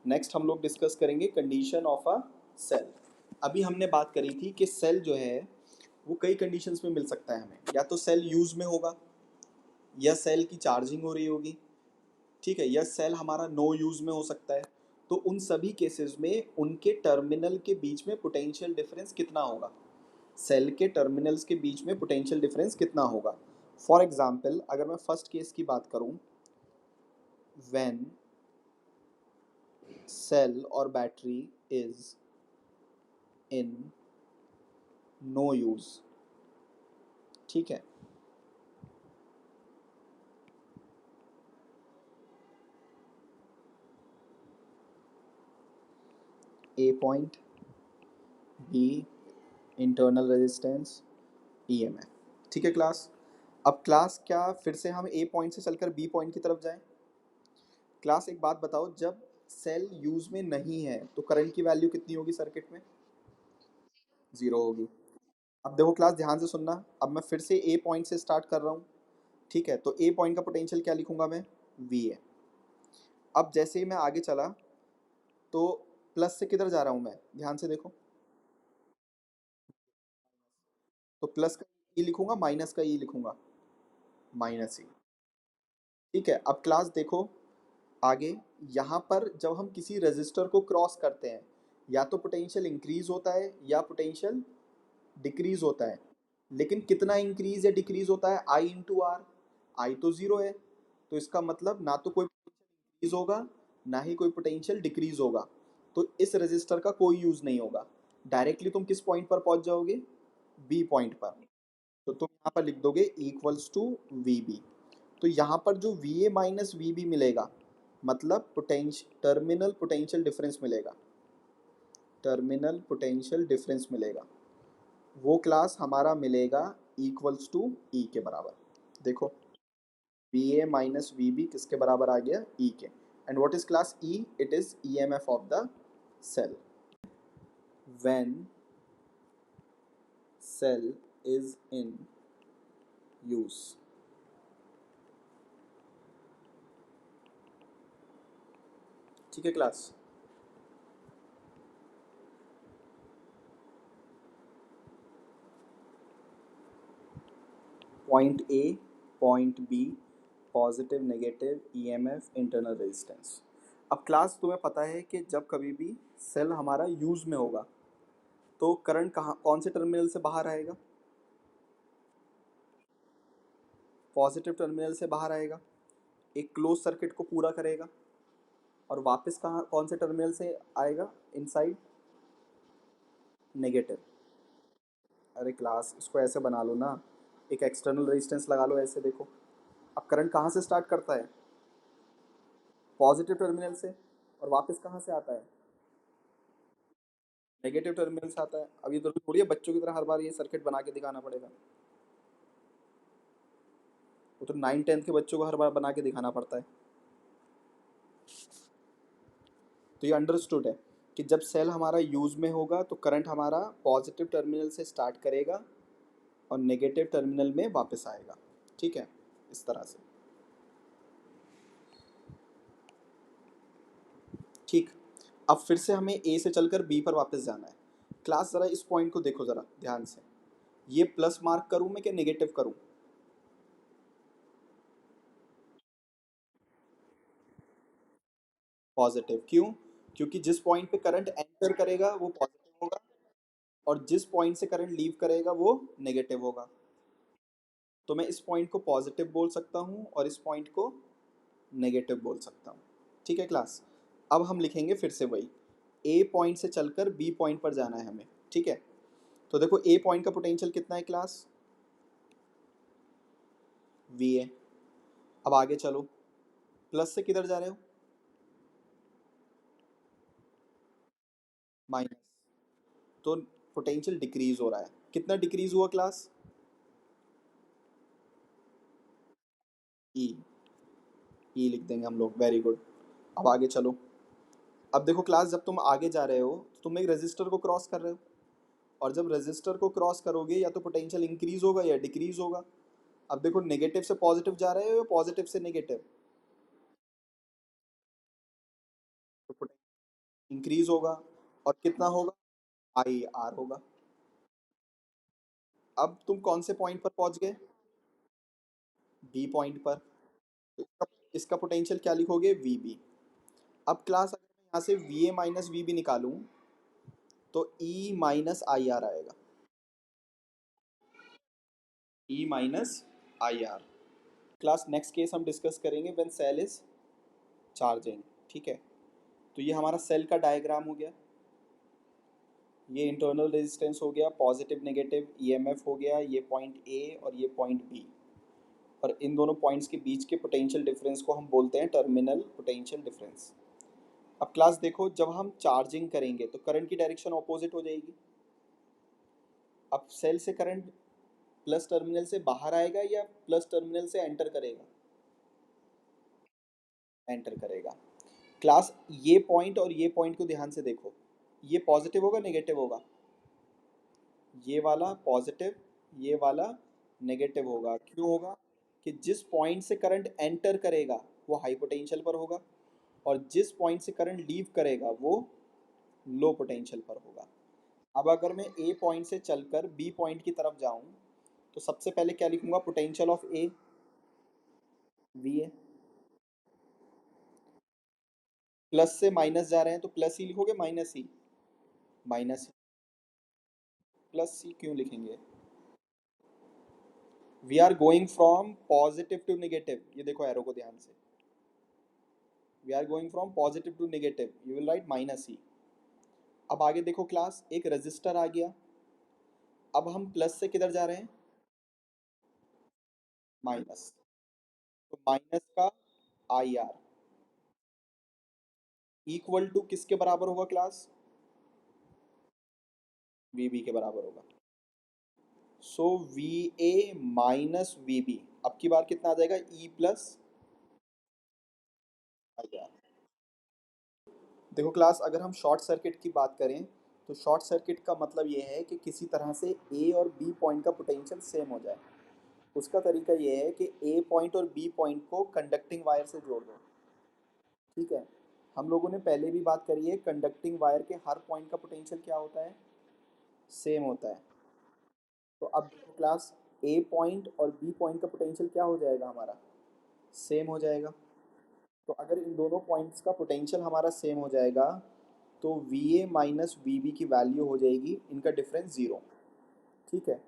Next हम लोग discuss करेंगे कंडीशन ऑफ अ सेल। अभी हमने बात करी थी कि सेल जो है वो कई कंडीशंस में मिल सकता है हमें, या तो सेल यूज में होगा, या सेल की चार्जिंग हो रही होगी, ठीक है, या सेल हमारा नो यूज में हो सकता है। तो उन सभी केसेस में उनके टर्मिनल के बीच में पोटेंशियल डिफरेंस कितना होगा, सेल के टर्मिनल्स के बीच में पोटेंशियल डिफरेंस कितना होगा। फॉर एग्जाम्पल अगर मैं फर्स्ट केस की बात करूं, व्हेन सेल और battery is in no use, ठीक है, A point, B internal resistance, EMF, ठीक है क्लास। अब क्लास क्या फिर से हम ए पॉइंट से चलकर बी पॉइंट की तरफ जाएं। क्लास एक बात बताओ, जब सेल यूज में नहीं है तो करंट की वैल्यू कितनी होगी सर्किट में, जीरो होगी। अब देखो क्लास ध्यान से सुनना, अब मैं फिर से ए पॉइंट से स्टार्ट कर रहा हूँ, ठीक है, तो ए पॉइंट का पोटेंशियल क्या लिखूंगा मैं, वी है। अब जैसे ही मैं आगे चला तो प्लस से किधर जा रहा हूँ मैं, ध्यान से देखो, तो प्लस का ई लिखूंगा, माइनस का ई लिखूंगा, माइनस ई, ठीक है। अब क्लास देखो आगे, यहाँ पर जब हम किसी रेजिस्टर को क्रॉस करते हैं या तो पोटेंशियल इंक्रीज होता है या पोटेंशियल डिक्रीज होता है, लेकिन कितना इंक्रीज या डिक्रीज होता है, आई इंटू आर। आई तो जीरो है, तो इसका मतलब ना तो कोई इंक्रीज होगा ना ही कोई पोटेंशियल डिक्रीज होगा, तो इस रेजिस्टर का कोई यूज नहीं होगा। डायरेक्टली तुम किस पॉइंट पर पहुंच जाओगे, बी पॉइंट पर, तो तुम यहाँ पर लिख दोगे इक्वल्स टू वी बी। तो यहाँ पर जो V A minus V B मिलेगा, मतलब पोटेंशियल टर्मिनल पोटेंशियल डिफरेंस मिलेगा, टर्मिनल पोटेंशियल डिफरेंस मिलेगा, वो क्लास हमारा मिलेगा इक्वल्स टू ई के बराबर। देखो V A minus V B किसके बराबर आ गया, ई के। And what is class E, it is E M F of the cell when cell is in use, ठीक है class. Point A, point B, positive negative EMF internal resistance. अब class तुम्हें पता है कि जब कभी भी सेल हमारा यूज में होगा तो करंट कहाँ कौन से टर्मिनल से बाहर आएगा, पॉजिटिव टर्मिनल से बाहर आएगा, एक क्लोज सर्किट को पूरा करेगा, और वापस कहाँ कौन से टर्मिनल से आएगा, इनसाइड नेगेटिव। अरे क्लास इसको ऐसे बना लो ना, एक एक्सटर्नल रेजिस्टेंस लगा लो, ऐसे देखो। अब करंट कहाँ से स्टार्ट करता है, पॉजिटिव टर्मिनल से, और वापस कहाँ से आता है, नेगेटिव टर्मिनल से आता है। अब ये जरूरी थोड़ी है बच्चों की तरह हर बार ये सर्किट बना के दिखाना पड़ेगा, वो तो 9th 10th के बच्चों को हर बार बना के दिखाना पड़ता है। तो ये अंडरस्टूड है कि जब सेल हमारा यूज में होगा तो करंट हमारा पॉजिटिव टर्मिनल से स्टार्ट करेगा और नेगेटिव टर्मिनल में वापस आएगा, ठीक है, इस तरह से, ठीक। अब फिर से हमें ए से चलकर बी पर वापस जाना है। क्लास ज़रा इस पॉइंट को देखो ज़रा ध्यान से, ये प्लस मार्क करूँ मैं क्या नेगेटिव करूँ, पॉजिटिव, क्यों, क्योंकि जिस पॉइंट पे करंट एंटर करेगा वो पॉजिटिव होगा, और जिस पॉइंट से करंट लीव करेगा वो नेगेटिव होगा। तो मैं इस पॉइंट को पॉजिटिव बोल सकता हूँ और इस पॉइंट को नेगेटिव बोल सकता हूँ, ठीक है क्लास। अब हम लिखेंगे फिर से वही, ए पॉइंट से चलकर बी पॉइंट पर जाना है हमें, ठीक है। तो देखो ए पॉइंट का पोटेंशियल कितना है क्लास, वी ए। अब आगे चलो, प्लस से किधर जा रहे हो, माइनस, तो पोटेंशियल डिक्रीज हो रहा है, कितना डिक्रीज हुआ क्लास, ई, ई लिख देंगे हम लोग, वेरी गुड। अब आगे चलो, अब देखो क्लास जब तुम आगे जा रहे हो तो तुम एक रेजिस्टर को क्रॉस कर रहे हो, और जब रेजिस्टर को क्रॉस करोगे या तो पोटेंशियल इंक्रीज होगा या डिक्रीज होगा। अब देखो नेगेटिव से पॉजिटिव जा रहे हो या पॉजिटिव से नेगेटिव, तो इंक्रीज होगा। और कितना होगा? आई आर होगा। अब तुम कौन से पॉइंट पर पहुंच गए? बी पॉइंट पर। तो इसका पोटेंशियल क्या लिखोगे? We B. अब क्लास अगर मैं यहाँ से V A minus V B निकालूं तो ई माइनस आई आर आएगा। E minus I R. Class next case हम डिस्कस करेंगे व्हेन सेल इज चार्जिंग। ठीक है। तो ये हमारा सेल का डायग्राम हो गया। ये इंटरनल रेजिस्टेंस हो गया, पॉजिटिव नेगेटिव ईएमएफ हो गया, ये पॉइंट ए और ये पॉइंट बी। और इन दोनों पॉइंट्स के बीच के पोटेंशियल डिफरेंस को हम बोलते हैं टर्मिनल पोटेंशियल डिफरेंस। अब क्लास देखो, जब हम चार्जिंग करेंगे तो करंट की डायरेक्शन ऑपोजिट हो जाएगी। अब सेल से करंट प्लस टर्मिनल से बाहर आएगा या प्लस टर्मिनल से एंटर करेगा? एंटर करेगा। क्लास ये पॉइंट और ये पॉइंट को ध्यान से देखो, ये पॉजिटिव होगा नेगेटिव होगा? ये वाला पॉजिटिव, ये वाला नेगेटिव होगा। क्यों होगा? कि जिस पॉइंट से करंट एंटर करेगा वो हाई पोटेंशियल पर होगा, और जिस पॉइंट से करंट लीव करेगा वो लो पोटेंशियल पर होगा। अब अगर मैं ए पॉइंट से चलकर बी पॉइंट की तरफ जाऊं तो सबसे पहले क्या लिखूंगा? Potential of A V A. Plus से माइनस जा रहे हैं तो प्लस ही लिखोगे माइनस ही? माइनस ही। प्लस सी क्यों लिखेंगे? We are going from positive to negative, ये देखो एरो को ध्यान से। We are going from positive to negative, you will write minus ही। अब आगे देखो क्लास, एक रजिस्टर आ गया। अब हम प्लस से किधर जा रहे हैं? माइनस। तो माइनस का आई आर इक्वल टू किसके बराबर होगा क्लास? वी बी के बराबर होगा। So V A minus V B, अब की बार कितना आ जाएगा? E plus I R. देखो क्लास, अगर हम शॉर्ट सर्किट की बात करें तो शॉर्ट सर्किट का मतलब ये है कि किसी तरह से ए और बी पॉइंट का पोटेंशियल सेम हो जाए। उसका तरीका ये है कि ए पॉइंट और बी पॉइंट को कंडक्टिंग वायर से जोड़ दो। ठीक है। हम लोगों ने पहले भी बात करी है, कंडक्टिंग वायर के हर पॉइंट का पोटेंशियल क्या होता है? सेम होता है। तो अब क्लास, ए पॉइंट और बी पॉइंट का पोटेंशियल क्या हो जाएगा हमारा? सेम हो जाएगा। तो अगर इन दोनों पॉइंट्स का पोटेंशियल हमारा सेम हो जाएगा तो V A minus V B की वैल्यू हो जाएगी इनका डिफरेंस ज़ीरो। ठीक है।